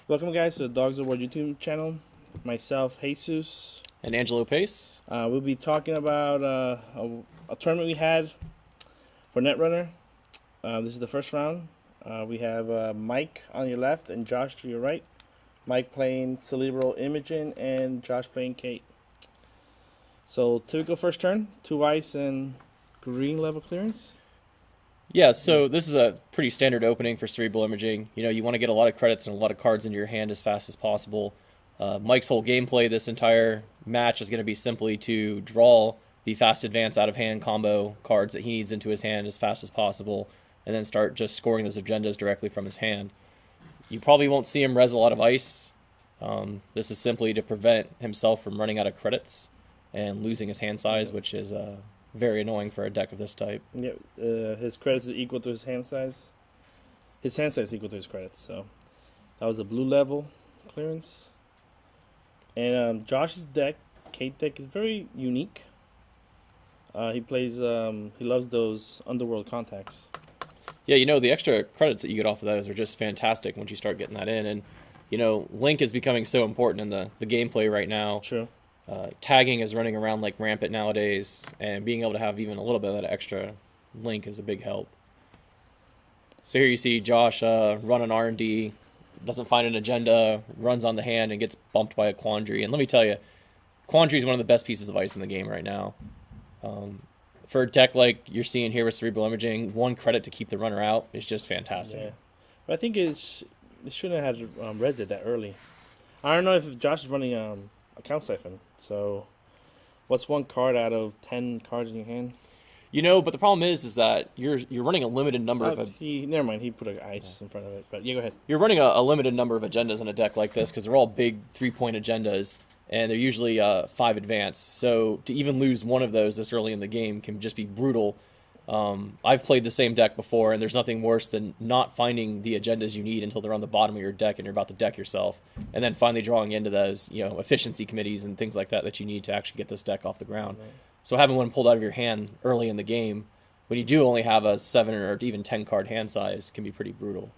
Welcome, guys, to the Dogs of War YouTube channel. Myself, Jesus. And Angelo Pace. We'll be talking about a tournament we had for Netrunner. This is the first round. We have Mike on your left and Josh to your right. Mike playing Cerebral Imogen and Josh playing Kate. So, typical first turn, 2 ice and green level clearance. Yeah, so this is a pretty standard opening for Cerebral Imaging. You know, you want to get a lot of credits and a lot of cards into your hand as fast as possible. Mike's whole gameplay this entire match is going to be simply to draw the fast advance out of hand combo cards that he needs into his hand as fast as possible, and then start just scoring those agendas directly from his hand. You probably won't see him res a lot of ice. This is simply to prevent himself from running out of credits and losing his hand size, which is very annoying for a deck of this type. Yeah, his credits is equal to his hand size. His hand size is equal to his credits, so that was a blue level clearance. And Josh's deck, Kate deck, is very unique. He plays, he loves those underworld contacts. Yeah, you know, the extra credits that you get off of those are just fantastic once you start getting that in. And, you know, Link is becoming so important in the gameplay right now. True. Tagging is running around like rampant nowadays, and being able to have even a little bit of that extra Link is a big help. So here you see Josh run an R&D, doesn't find an agenda, runs on the hand, and gets bumped by a Quandary. And let me tell you, Quandary is one of the best pieces of ice in the game right now. For a deck like you're seeing here with Cerebral Imaging, 1 credit to keep the runner out is just fantastic. Yeah. But I think it shouldn't have had read it that early. I don't know if Josh is running Account Siphon. So, what's 1 card out of 10 cards in your hand? You know, but the problem is that you're running a limited number of... Never mind, he put an ice in front of it. But yeah, go ahead. You're running a limited number of agendas in a deck like this because they're all big 3-point agendas, and they're usually 5 advance. So to even lose one of those this early in the game can just be brutal. I've played the same deck before, and there's nothing worse than not finding the agendas you need until they're on the bottom of your deck and you're about to deck yourself, and then finally drawing into those, you know, efficiency committees and things like that you need to actually get this deck off the ground. Right. So having one pulled out of your hand early in the game, when you do only have a 7 or even 10 card hand size, can be pretty brutal.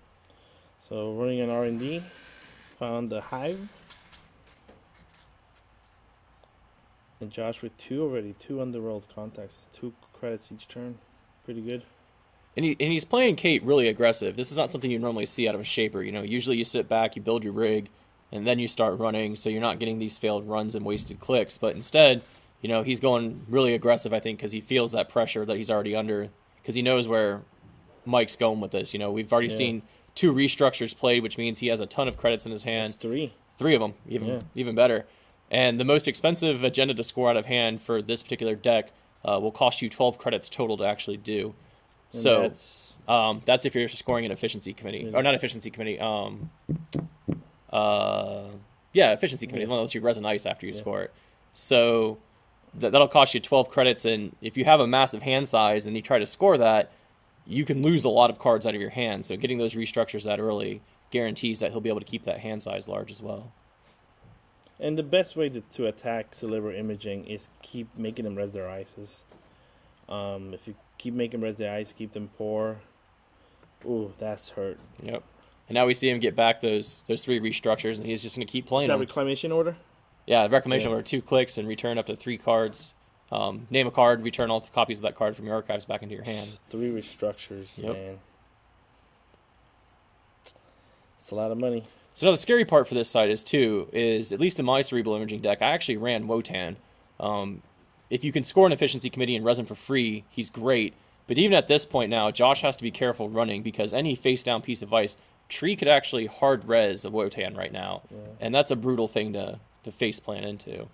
So running an R&D, found the Hive, and Josh with 2 already, 2 underworld contacts, 2 credits each turn. Pretty good. And he's playing Kate really aggressive. This is not something you normally see out of a shaper. You know, usually you sit back, you build your rig, and then you start running, so you're not getting these failed runs and wasted clicks. But instead, you know, he's going really aggressive, I think, because he feels that pressure that he's already under, because he knows where Mike's going with this. You know, we've already seen 2 restructures played, which means he has a ton of credits in his hand. That's 3. 3 of them, even better. And the most expensive agenda to score out of hand for this particular deck will cost you 12 credits total to actually do. And so that's if you're scoring an efficiency committee. Or not efficiency committee. Efficiency committee. The one that lets you res an ice after you score it. So that'll cost you 12 credits. And if you have a massive hand size and you try to score that, you can lose a lot of cards out of your hand. So getting those restructures that early guarantees that he'll be able to keep that hand size large as well. And the best way to attack Cerebral Imaging is keep making them res their ices. If you keep making them res their ice, keep them poor. Ooh, that's hurt. Yep. And now we see him get back those 3 restructures, and he's just going to keep playing them. Is that Reclamation Order? Yeah, Reclamation Order, 2 clicks, and return up to 3 cards. Name a card, return all copies of that card from your archives back into your hand. 3 restructures, man. It's a lot of money. So now the scary part for this side is at least in my Cerebral Imaging deck, I actually ran Wotan. If you can score an efficiency committee and res him for free, he's great. But even at this point now, Josh has to be careful running because any face-down piece of ice, Tree could actually hard res a Wotan right now. Yeah. And that's a brutal thing to face plan into.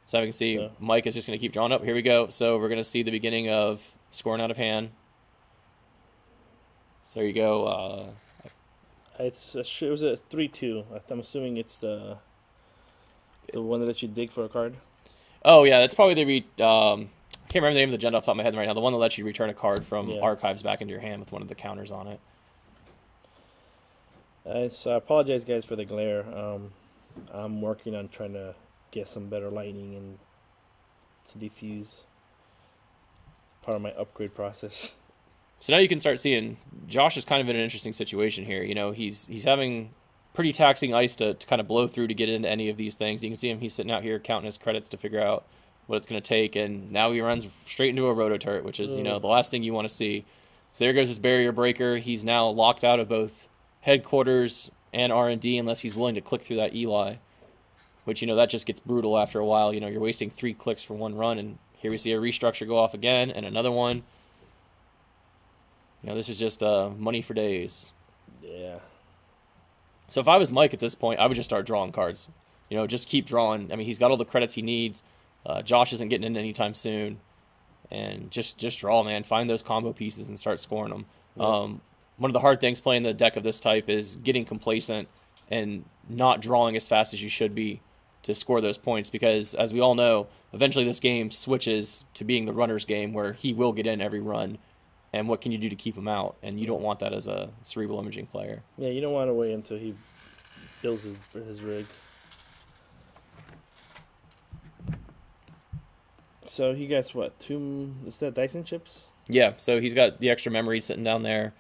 So I can see Mike is just going to keep drawing up. Here we go. So we're going to see the beginning of scoring out of hand. So there you go. It was a 3-2. I'm assuming it's the one that lets you dig for a card. Oh yeah, that's probably the I can't remember the name of the agenda off the top of my head right now. The one that lets you return a card from archives back into your hand with one of the counters on it. So I apologize, guys, for the glare. I'm working on trying to get some better lighting and to diffuse. Part of my upgrade process. So now you can start seeing Josh is kind of in an interesting situation here. You know, he's having pretty taxing ice to kind of blow through to get into any of these things. You can see him, he's sitting out here counting his credits to figure out what it's going to take, and now he runs straight into a roto turret, which is, you know, the last thing you want to see. So there goes his barrier breaker. He's now locked out of both headquarters and R&D unless he's willing to click through that Eli, which, you know, that just gets brutal after a while. You know, you're wasting 3 clicks for one run, and here we see a restructure go off again and another one. You know, this is just money for days. Yeah. So if I was Mike at this point, I would just start drawing cards. You know, just keep drawing. I mean, he's got all the credits he needs. Josh isn't getting in anytime soon. And just draw, man. Find those combo pieces and start scoring them. Yeah. One of the hard things playing the deck of this type is getting complacent and not drawing as fast as you should be to score those points, because, as we all know, eventually this game switches to being the runner's game where he will get in every run. And what can you do to keep him out? And you don't want that as a cerebral imaging player. Yeah, you don't want to wait until he builds his rig. So he gets what? 2? Is that Dyson chips? Yeah. So he's got the extra memory sitting down there.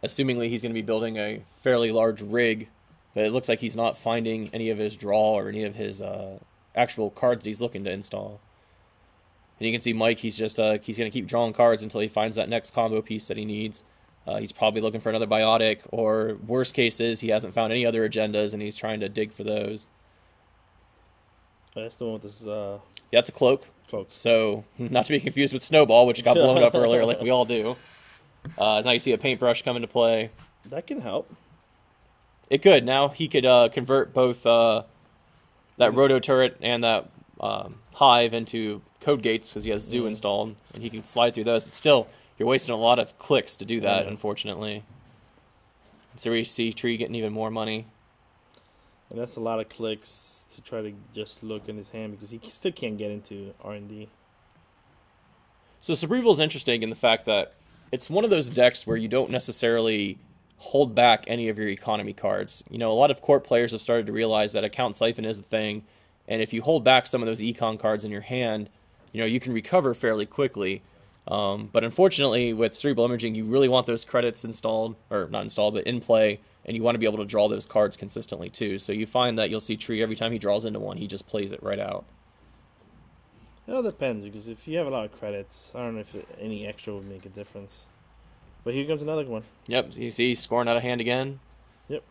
Assumingly, he's going to be building a fairly large rig, but it looks like he's not finding any of his draw or any of his actual cards that he's looking to install. And you can see Mike, he's just he's going to keep drawing cards until he finds that next combo piece that he needs. He's probably looking for another biotic, or worst case is he hasn't found any other agendas and he's trying to dig for those. That's the one with this. Yeah, it's a cloak. Cloak. So, not to be confused with Snowball, which got blown up earlier like we all do. Now you see a paintbrush come into play. That can help. It could. Now he could convert both that roto turret and that hive into code gates, because he has Zoo installed, and he can slide through those. But still, you're wasting a lot of clicks to do that, unfortunately. So we see Tree getting even more money. And that's a lot of clicks to try to just look in his hand, because he still can't get into R&D. So Cerebral is interesting in the fact that it's one of those decks where you don't necessarily hold back any of your economy cards. You know, a lot of court players have started to realize that account siphon is a thing, and if you hold back some of those econ cards in your hand, you know, you can recover fairly quickly. But unfortunately, with Cerebral Imaging, you really want those credits installed, or not installed, but in play, and you want to be able to draw those cards consistently too. So you find that you'll see Tree, every time he draws into one, he just plays it right out. It all depends, because if you have a lot of credits, I don't know if any extra would make a difference. But here comes another one. Yep, you see he's scoring out of hand again. Yep.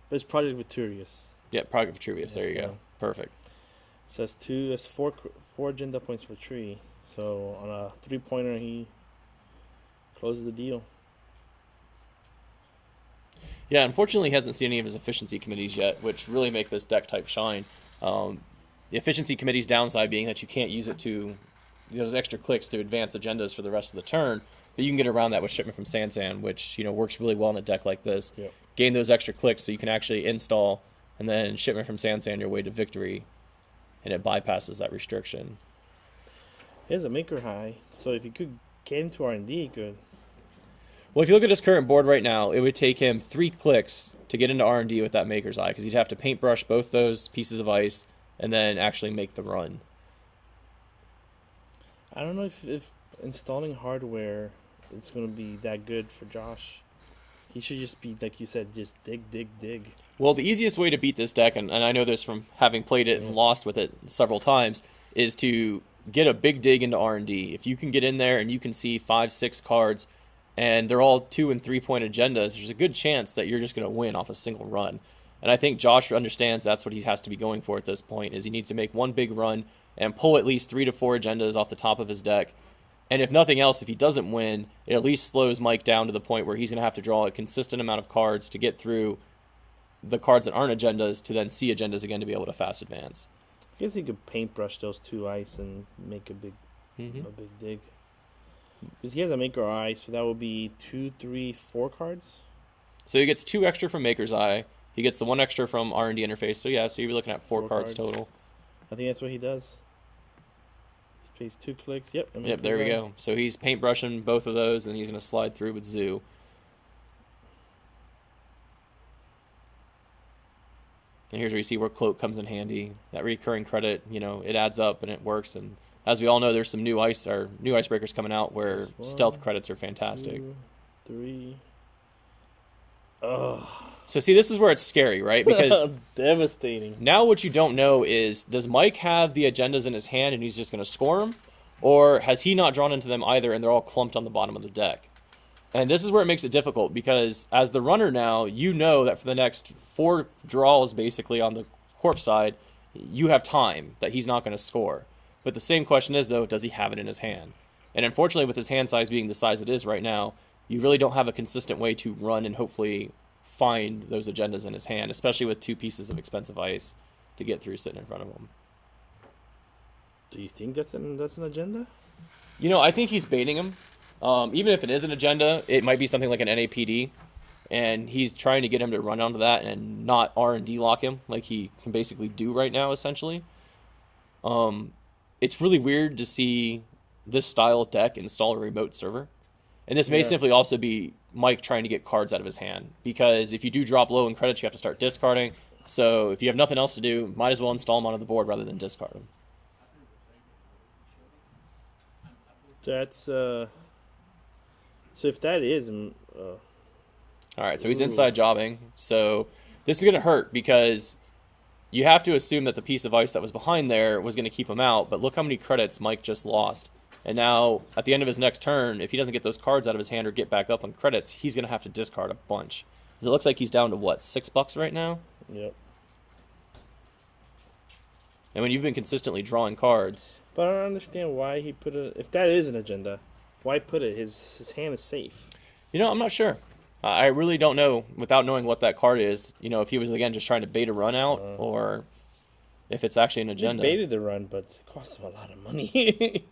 But it's Project Viturious. Yep, Project Vitruvius, there you go. Perfect. So that's 4 agenda points for Tree. So on a 3-pointer, he closes the deal. Yeah, unfortunately, he hasn't seen any of his efficiency committees yet, which really make this deck type shine. The efficiency committee's downside being that you can't use it to those extra clicks to advance agendas for the rest of the turn, but you can get around that with Shipment from Sansan, which, you know, works really well in a deck like this. Yep. Gain those extra clicks so you can actually install and then Shipment from Sansan your way to victory, and it bypasses that restriction. He has a maker high, so if he could get into R&D, he could. Well, if you look at his current board right now, it would take him 3 clicks to get into R&D with that Maker's Eye, because he'd have to paintbrush both those pieces of ice and then actually make the run. I don't know if installing hardware is going to be that good for Josh. He should just be, like you said, just dig. Well, the easiest way to beat this deck, and I know this from having played it and lost with it several times, is to get a big dig into R&D. If you can get in there and you can see 5-6 cards, and they're all 2- and 3-point agendas, there's a good chance that you're just going to win off a single run. And I think Josh understands that's what he has to be going for at this point, is he needs to make one big run and pull at least 3 to 4 agendas off the top of his deck. And if nothing else, if he doesn't win, it at least slows Mike down to the point where he's going to have to draw a consistent amount of cards to get through the cards that aren't agendas to then see agendas again to be able to fast advance. I guess he could paintbrush those 2 ice and make a big dig. Because he has a Maker Eye, so that would be 2, 3, 4 cards. So he gets 2 extra from Maker's Eye. He gets the 1 extra from R&D interface. So yeah, so you're looking at 4 cards total. I think that's what he does. He plays 2 clicks. Yep. Yep, there we go. So he's paintbrushing both of those, and he's going to slide through with Zoo. And here's where you see where Cloak comes in handy. That recurring credit, you know, it adds up and it works, and As we all know, there's some new icebreakers coming out where stealth credits are fantastic. 2, 3. Ugh. So see, this is where it's scary, right? Because devastating. now what you don't know is, does Mike have the agendas in his hand and he's just going to score them? Or has he not drawn into them either and they're all clumped on the bottom of the deck? And this is where it makes it difficult, because as the runner now, you know that for the next 4 draws basically on the corpse side, you have time that he's not going to score. But the same question is, though, does he have it in his hand? And unfortunately, with his hand size being the size it is right now, you really don't have a consistent way to run and hopefully find those agendas in his hand, especially with 2 pieces of expensive ice to get through sitting in front of him. Do you think that's an agenda? You know, I think he's baiting him. Even if it is an agenda, it might be something like an NAPD, and he's trying to get him to run onto that and not R&D lock him like he can basically do right now, essentially. It's really weird to see this style of deck install a remote server. And this may simply also be Mike trying to get cards out of his hand, because if you do drop low in credits, you have to start discarding. So if you have nothing else to do, might as well install them onto the board rather than discard them. That's so if that is all right, so he's inside jobbing. So this is going to hurt, because you have to assume that the piece of ice that was behind there was going to keep him out, but look how many credits Mike just lost. And now, at the end of his next turn, if he doesn't get those cards out of his hand or get back up on credits, he's going to have to discard a bunch. So it looks like he's down to, what, $6 right now? Yep. And when you've been consistently drawing cards... But I don't understand why he put it... If that is an agenda, why put it? His hand is safe. You know, I'm not sure. I really don't know, without knowing what that card is, you know, if he was, again, just trying to bait a run out, or if it's actually an agenda. He baited the run, but it cost him a lot of money.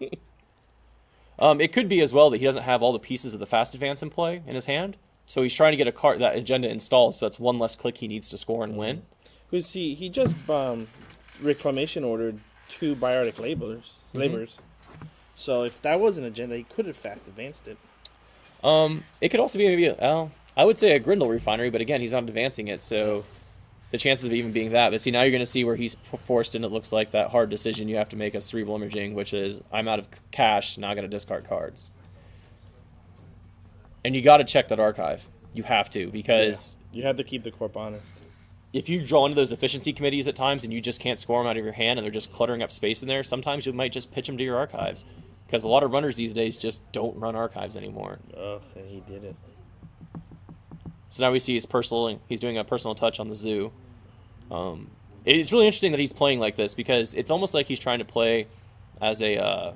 It could be as well that he doesn't have all the pieces of the fast advance in play in his hand, so he's trying to get a card that agenda installed, so that's one less click he needs to score and win. Because he just reclamation ordered 2 biotic labors. So if that was an agenda, he could have fast advanced it. It could also be maybe, I would say a Grindle refinery, but again, he's not advancing it, so the chances of even being that. But see, now you're going to see where he's forced in, it looks like, that hard decision you have to make as Cerebral Imaging, which is, I'm out of cash, now I got to discard cards. And you got to check that archive. You have to, because... You have to keep the corp honest. If you draw into those efficiency committees at times and you just can't score them out of your hand and they're just cluttering up space in there, sometimes you might just pitch them to your archives. Because a lot of runners these days just don't run archives anymore. Ugh, and he did it. So now we see he's doing a personal touch on the zoo. It's really interesting that he's playing like this, because it's almost like he's trying to play as a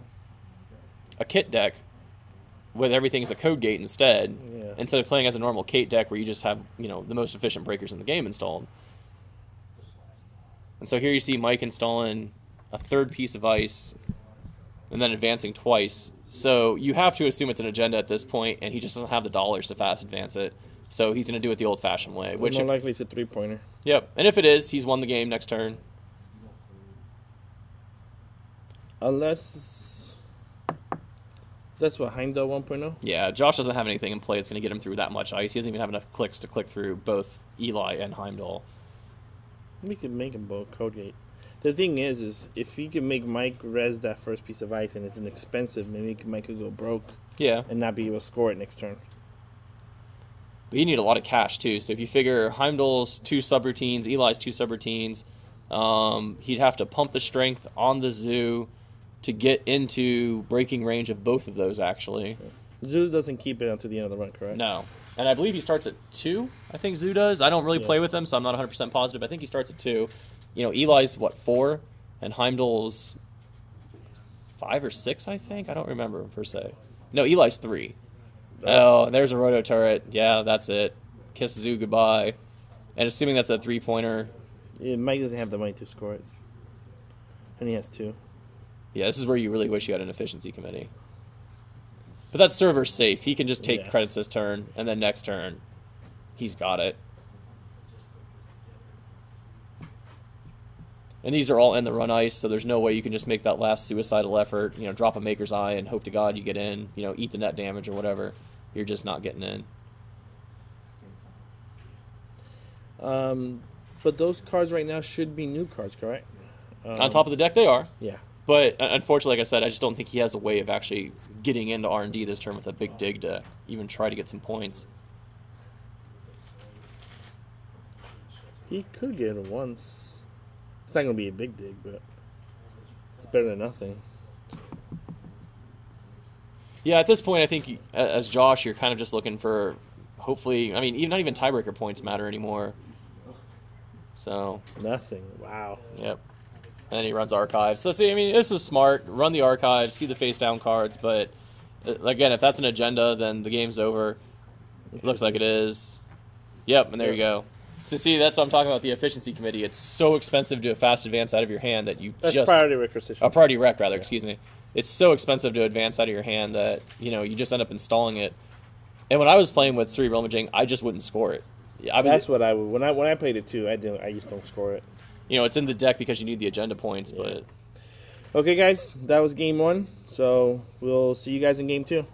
kit deck with everything as a code gate instead of playing as a normal Kate deck where you just have, you know, the most efficient breakers in the game installed. And so here you see Mike installing a 3rd piece of ice and then advancing twice. So you have to assume it's an agenda at this point, and he just doesn't have the dollars to fast advance it. So he's going to do it the old-fashioned way. Which more likely it's a 3-pointer. Yep. And if it is, he's won the game next turn. Unless... That's what, Heimdall 1.0? Yeah, Josh doesn't have anything in play that's going to get him through that much ice. He doesn't even have enough clicks to click through both Eli and Heimdall. We could make him both code gate. The thing is if he can make Mike res that first piece of ice and it's inexpensive, maybe Mike could go broke. Yeah. And not be able to score it next turn. But you need a lot of cash, too. So if you figure Heimdall's 2 subroutines, Eli's 2 subroutines, he'd have to pump the strength on the zoo to get into breaking range of both of those, actually. Zeus doesn't keep it until the end of the run, correct? No. And I believe he starts at 2, I think Zoo does. I don't really play with him, so I'm not 100% positive. I think he starts at 2. You know, Eli's, 4? And Heimdall's 5 or 6, I think? I don't remember, per se. No, Eli's 3. Oh, there's a roto turret. Yeah, that's it. Kiss Zoo goodbye. And assuming that's a 3-pointer. Yeah, Mike doesn't have the money to score it. And he has 2. Yeah, this is where you really wish you had an efficiency committee. But that server's safe. He can just take credits this turn, and then next turn, he's got it. And these are all in the run ice, so there's no way you can just make that last suicidal effort, you know, drop a Maker's Eye and hope to God you get in, you know, eat the net damage or whatever. You're just not getting in. But those cards right now should be new cards, correct? On top of the deck, they are. Yeah. But unfortunately, like I said, I just don't think he has a way of actually getting into R&D this turn with a big dig to even try to get some points. He could get it once. It's not going to be a big dig, but it's better than nothing. Yeah, at this point, I think as Josh, you're kind of just looking for, hopefully, I mean, not even tiebreaker points matter anymore. So. Nothing. Wow. Yep. And then he runs archives. So, see, I mean, this was smart. Run the archives, see the face down cards, but again, if that's an agenda, then the game's over. It looks like it is. Yep, and there you go. So, see, that's what I'm talking about, the efficiency committee. It's so expensive to a fast advance out of your hand that you that's priority requisition. A priority rec, rather, excuse me. It's so expensive to advance out of your hand that, you just end up installing it. And when I was playing with Cerebral Imaging, I just wouldn't score it. That's what I would. When I played it too, I just don't score it. It's in the deck because you need the agenda points, but. Okay, guys, that was game 1. So we'll see you guys in game 2.